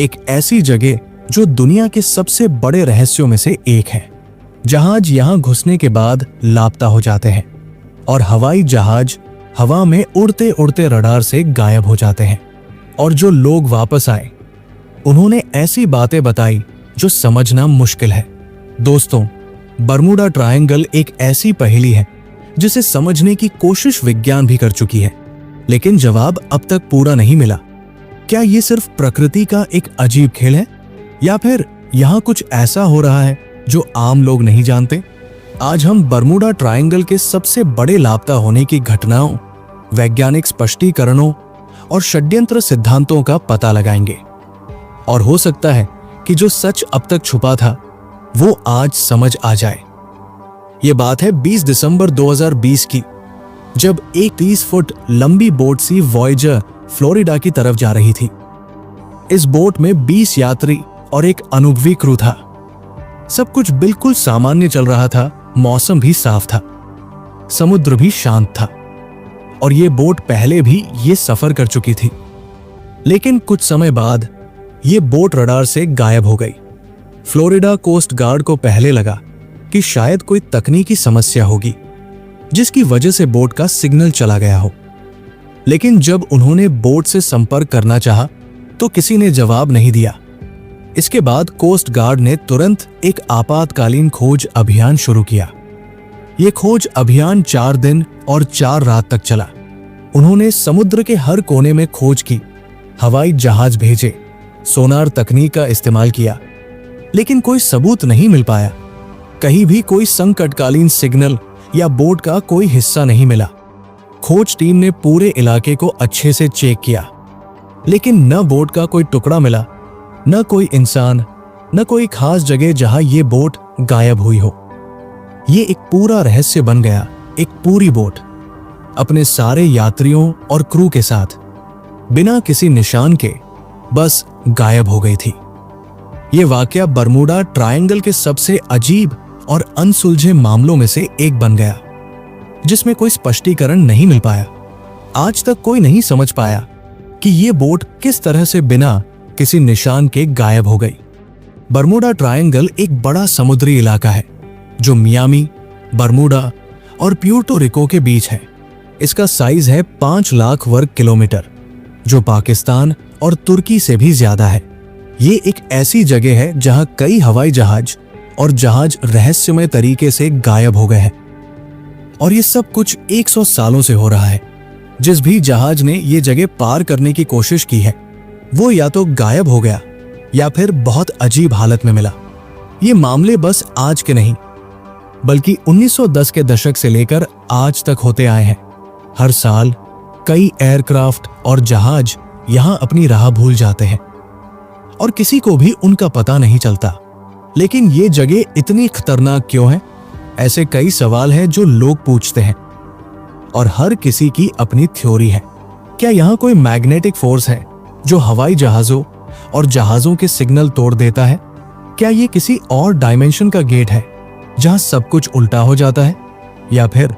एक ऐसी जगह जो दुनिया के सबसे बड़े रहस्यों में से एक है। जहाज यहां घुसने के बाद लापता हो जाते हैं और हवाई जहाज हवा में उड़ते उड़ते रडार से गायब हो जाते हैं। और जो लोग वापस आए उन्होंने ऐसी बातें बताई जो समझना मुश्किल है। दोस्तों, बरमूडा ट्रायंगल एक ऐसी पहेली है जिसे समझने की कोशिश विज्ञान भी कर चुकी है, लेकिन जवाब अब तक पूरा नहीं मिला। क्या ये सिर्फ प्रकृति का एक अजीब खेल है या फिर यहाँ कुछ ऐसा हो रहा है जो आम लोग नहीं जानते? आज हम बरमूडा ट्रायंगल के सबसे बड़े लापता होने की घटनाओं, वैज्ञानिक स्पष्टीकरणों और षड्यंत्र सिद्धांतों का पता लगाएंगे। और हो सकता है कि जो सच अब तक छुपा था वो आज समझ आ जाए। ये बात है 20 दिसंबर 2020 की, जब एक 30 फुट लंबी बोट सी वॉयेजर फ्लोरिडा की तरफ जा रही थी। इस बोट में 20 यात्री और एक अनुभवी क्रू था। सब कुछ बिल्कुल सामान्य चल रहा था, मौसम भी साफ था, समुद्र भी शांत था और ये बोट पहले भी ये सफर कर चुकी थी। लेकिन कुछ समय बाद ये बोट रडार से गायब हो गई। फ्लोरिडा कोस्ट गार्ड को पहले लगा कि शायद कोई तकनीकी समस्या होगी जिसकी वजह से बोट का सिग्नल चला गया हो। लेकिन जब उन्होंने बोट से संपर्क करना चाहा तो किसी ने जवाब नहीं दिया। इसके बाद कोस्ट गार्ड ने तुरंत एक आपातकालीन खोज अभियान शुरू किया। यह खोज अभियान 4 दिन और 4 रात तक चला। उन्होंने समुद्र के हर कोने में खोज की, हवाई जहाज भेजे, सोनार तकनीक का इस्तेमाल किया, लेकिन कोई सबूत नहीं मिल पाया। कहीं भी कोई संकटकालीन सिग्नल या बोट का कोई हिस्सा नहीं मिला। खोज टीम ने पूरे इलाके को अच्छे से चेक किया, लेकिन न बोट का कोई टुकड़ा मिला, न कोई इंसान, न कोई खास जगह जहां ये बोट गायब हुई हो। ये एक पूरा रहस्य बन गया। एक पूरी बोट अपने सारे यात्रियों और क्रू के साथ बिना किसी निशान के बस गायब हो गई थी। ये वाकया बरमूडा ट्रायंगल के सबसे अजीब और अनसुलझे मामलों में से एक बन गया, जिसमें कोई स्पष्टीकरण नहीं मिल पाया। आज तक कोई नहीं समझ पाया कि ये बोट किस तरह से बिना किसी निशान के गायब हो गई। बरमूडा ट्रायंगल एक बड़ा समुद्री इलाका है जो मियामी, बरमूडा और प्यूर्टो रिको के बीच है। इसका साइज है 5 लाख वर्ग किलोमीटर, जो पाकिस्तान और तुर्की से भी ज्यादा है। ये एक ऐसी जगह है जहां कई हवाई जहाज और जहाज रहस्यमय तरीके से गायब हो गए हैं। और ये सब कुछ 100 सालों से हो रहा है। जिस भी जहाज ने ये जगह पार करने की कोशिश की है वो या तो गायब हो गया या फिर बहुत अजीब हालत में मिला। ये मामले बस आज के नहीं बल्कि 1910 के दशक से लेकर आज तक होते आए हैं। हर साल कई एयरक्राफ्ट और जहाज यहां अपनी राह भूल जाते हैं और किसी को भी उनका पता नहीं चलता। लेकिन ये जगह इतनी खतरनाक क्यों है? ऐसे कई सवाल हैं जो लोग पूछते हैं और हर किसी की अपनी थ्योरी है। क्या यहाँ कोई मैग्नेटिक फोर्स है जो हवाई जहाजों और जहाजों के सिग्नल तोड़ देता है? क्या ये किसी और डायमेंशन का गेट है जहां सब कुछ उल्टा हो जाता है? या फिर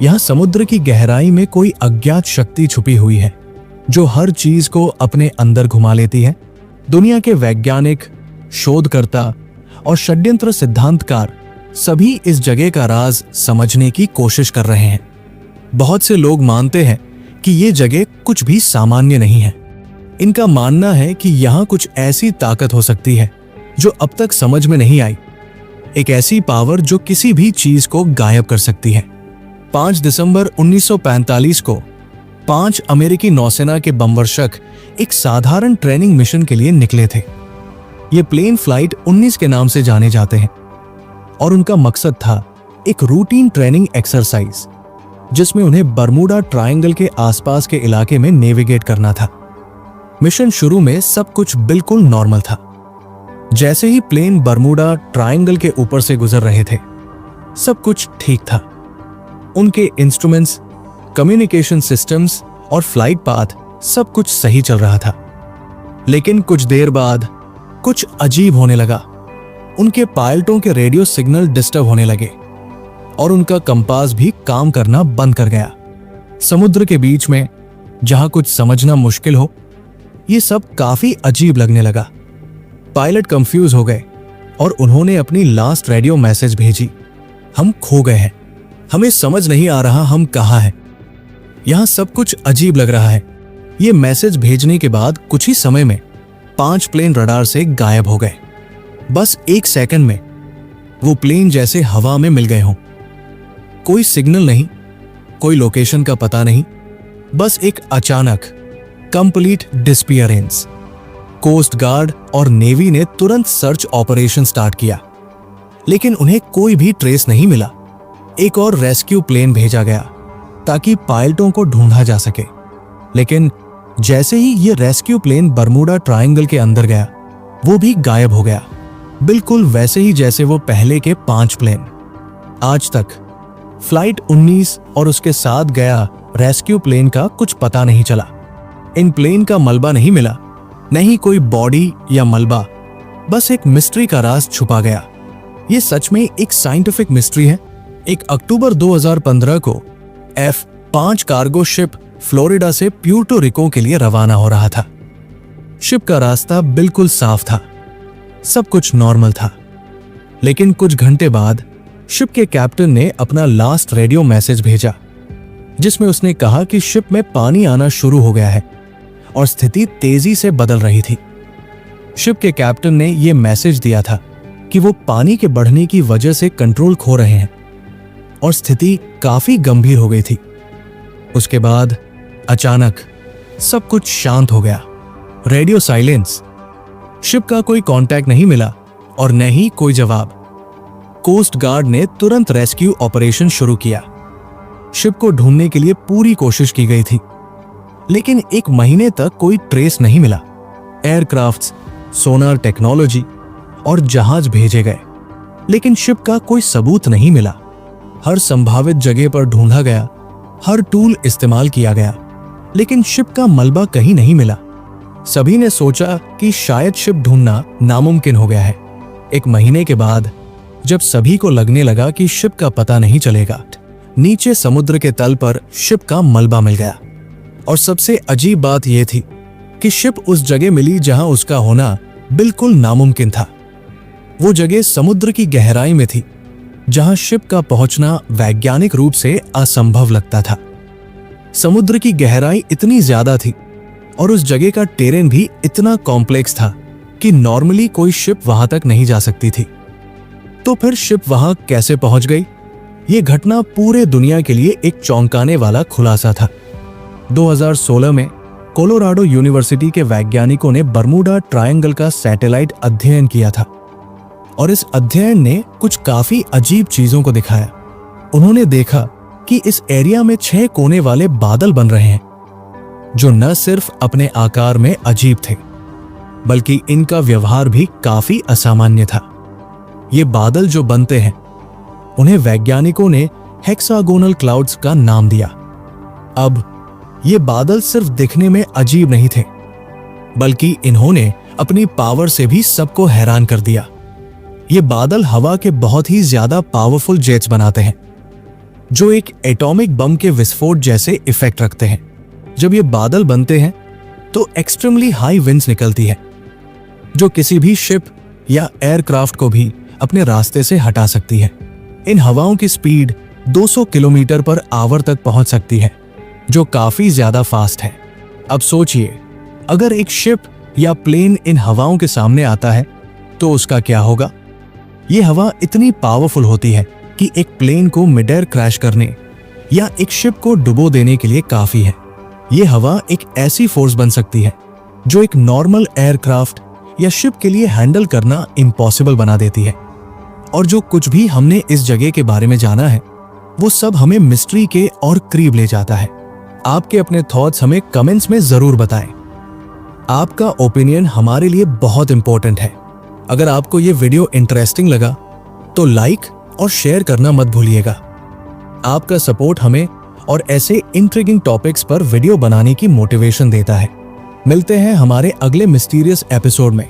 यहाँ समुद्र की गहराई में कोई अज्ञात शक्ति छुपी हुई है जो हर चीज को अपने अंदर घुमा लेती है? दुनिया के वैज्ञानिक, शोधकर्ता और षड्यंत्र सिद्धांतकार सभी इस जगह का राज समझने की कोशिश कर रहे हैं। बहुत से लोग मानते हैं कि ये जगह कुछ भी सामान्य नहीं है। इनका मानना है कि यहाँ कुछ ऐसी ताकत हो सकती है जो अब तक समझ में नहीं आई। एक ऐसी पावर जो किसी भी चीज को गायब कर सकती है। 5 दिसंबर 1945 को 5 अमेरिकी नौसेना के बमवर्षक एक साधारण ट्रेनिंग मिशन के लिए निकले थे। ये प्लेन फ्लाइट 19 के नाम से जाने जाते हैं और उनका मकसद था एक रूटीन ट्रेनिंग एक्सरसाइज जिसमें उन्हें बरमूडा ट्रायंगल के आसपास के इलाके में नेविगेट करना था। मिशन शुरू में सब कुछ बिल्कुल नॉर्मल था। जैसे ही प्लेन बरमूडा ट्रायंगल के ऊपर से गुजर रहे थे सब कुछ ठीक था। उनके इंस्ट्रूमेंट्स, कम्युनिकेशन सिस्टम्स और फ्लाइट पाथ सब कुछ सही चल रहा था। लेकिन कुछ देर बाद कुछ अजीब होने लगा। उनके पायलटों के रेडियो सिग्नल डिस्टर्ब होने लगे और उनका कंपास भी काम करना बंद कर गया। समुद्र के बीच में जहां कुछ समझना मुश्किल हो ये सब काफी अजीब लगने लगा। पायलट कंफ्यूज हो गए और उन्होंने अपनी लास्ट रेडियो मैसेज भेजी, हम खो गए हैं, हमें समझ नहीं आ रहा हम कहाँ हैं, यहां सब कुछ अजीब लग रहा है। ये मैसेज भेजने के बाद कुछ ही समय में 5 प्लेन रडार से गायब हो गए। बस 1 सेकंड में वो प्लेन जैसे हवा में मिल गए हों। कोई सिग्नल नहीं, कोई लोकेशन का पता नहीं, बस एक अचानक कंप्लीट डिसअपीयरेंस। कोस्ट गार्ड और नेवी ने तुरंत सर्च ऑपरेशन स्टार्ट किया, लेकिन उन्हें कोई भी ट्रेस नहीं मिला। एक और रेस्क्यू प्लेन भेजा गया ताकि पायलटों को ढूंढा जा सके, लेकिन जैसे ही ये रेस्क्यू प्लेन बर्मुडा ट्रायंगल के अंदर गया, वो भी गायब हो गया, बिल्कुल वैसे ही जैसे वो पहले के 5 प्लेन। आज तक फ्लाइट 19 और उसके साथ गया रेस्क्यू प्लेन का कुछ पता नहीं चला। इन प्लेन का मलबा नहीं मिला, नहीं कोई बॉडी या मलबा, बस एक मिस्ट्री का राज छुपा गया। ये सच में एक साइंटिफिक मिस्ट्री है। एक अक्टूबर 2015 को F-5 कार्गो शिप फ्लोरिडा से प्यूर्टो रिको के लिए रवाना हो रहा था। शिप का रास्ता बिल्कुल साफ था, सब कुछ नॉर्मल था, लेकिन कुछ घंटे बाद शिप के कैप्टन ने अपना लास्ट रेडियो मैसेज भेजा, जिसमें उसने कहा कि शिप में पानी आना शुरू हो गया है और स्थिति तेजी से बदल रही थी। शिप के कैप्टन ने यह मैसेज दिया था कि वो पानी के बढ़ने की वजह से कंट्रोल खो रहे हैं और स्थिति काफी गंभीर हो गई थी। उसके बाद अचानक सब कुछ शांत हो गया, रेडियो साइलेंस। शिप का कोई कांटेक्ट नहीं मिला और न ही कोई जवाब। कोस्ट गार्ड ने तुरंत रेस्क्यू ऑपरेशन शुरू किया। शिप को ढूंढने के लिए पूरी कोशिश की गई थी, लेकिन 1 महीने तक कोई ट्रेस नहीं मिला। एयरक्राफ्ट्स, सोनार टेक्नोलॉजी और जहाज भेजे गए, लेकिन शिप का कोई सबूत नहीं मिला। हर संभावित जगह पर ढूंढा गया, हर टूल इस्तेमाल किया गया, लेकिन शिप का मलबा कहीं नहीं मिला। सभी ने सोचा कि शायद शिप ढूंढना नामुमकिन हो गया है। 1 महीने के बाद जब सभी को लगने लगा कि शिप का पता नहीं चलेगा, नीचे समुद्र के तल पर शिप का मलबा मिल गया। और सबसे अजीब बात यह थी कि शिप उस जगह मिली जहां उसका होना बिल्कुल नामुमकिन था। वो जगह समुद्र की गहराई में थी, जहां शिप का पहुंचना वैज्ञानिक रूप से असंभव लगता था। समुद्र की गहराई इतनी ज्यादा थी और उस जगह का टेरेन भी इतना कॉम्प्लेक्स था कि नॉर्मली कोई शिप वहां तक नहीं जा सकती थी। तो फिर शिप वहां कैसे पहुंच गई? ये घटना पूरे दुनिया के लिए एक चौंकाने वाला खुलासा था। 2016 में कोलोराडो यूनिवर्सिटी के वैज्ञानिकों ने बर्मुडा ट्रायंगल का सैटेलाइट अध्ययन किया था और इस अध्ययन ने कुछ काफी अजीब चीजों को दिखाया। उन्होंने देखा कि इस एरिया में 6 कोने वाले बादल बन रहे हैं, जो न सिर्फ अपने आकार में अजीब थे, बल्कि इनका व्यवहार भी काफी असामान्य था। ये बादल जो बनते हैं, उन्हें वैज्ञानिकों ने हेक्सागोनल क्लाउड्स का नाम दिया। अब ये बादल सिर्फ दिखने में अजीब नहीं थे, बल्कि इन्होंने अपनी पावर से भी सबको हैरान कर दिया। ये बादल हवा के बहुत ही ज्यादा पावरफुल जेट्स बनाते हैं, जो एक एटॉमिक बम के विस्फोट जैसे इफेक्ट रखते हैं। जब ये बादल बनते हैं तो एक्सट्रीमली हाई विंड्स निकलती है, जो किसी भी शिप या एयरक्राफ्ट को भी अपने रास्ते से हटा सकती है। इन हवाओं की स्पीड 200 किलोमीटर पर आवर तक पहुंच सकती है, जो काफी ज्यादा फास्ट है। अब सोचिए, अगर एक शिप या प्लेन इन हवाओं के सामने आता है तो उसका क्या होगा? ये हवा इतनी पावरफुल होती है कि एक प्लेन को मिड एयर क्रैश करने या एक शिप को डुबो देने के लिए काफी है। ये हवा एक ऐसी फोर्स बन सकती है जो एक नॉर्मल एयरक्राफ्ट या शिप के लिए हैंडल करना इम्पॉसिबल बना देती है। और जो कुछ भी हमने इस जगह के बारे में जाना है, वो सब हमें मिस्ट्री के और करीब ले जाता है। आपके अपने थॉट्स हमें कमेंट्स में जरूर बताएं। आपका ओपिनियन हमारे लिए बहुत इंपॉर्टेंट है। अगर आपको ये वीडियो इंटरेस्टिंग लगा तो लाइक और शेयर करना मत भूलिएगा। आपका सपोर्ट हमें और ऐसे इंट्रिगिंग टॉपिक्स पर वीडियो बनाने की मोटिवेशन देता है। मिलते हैं हमारे अगले मिस्टीरियस एपिसोड में।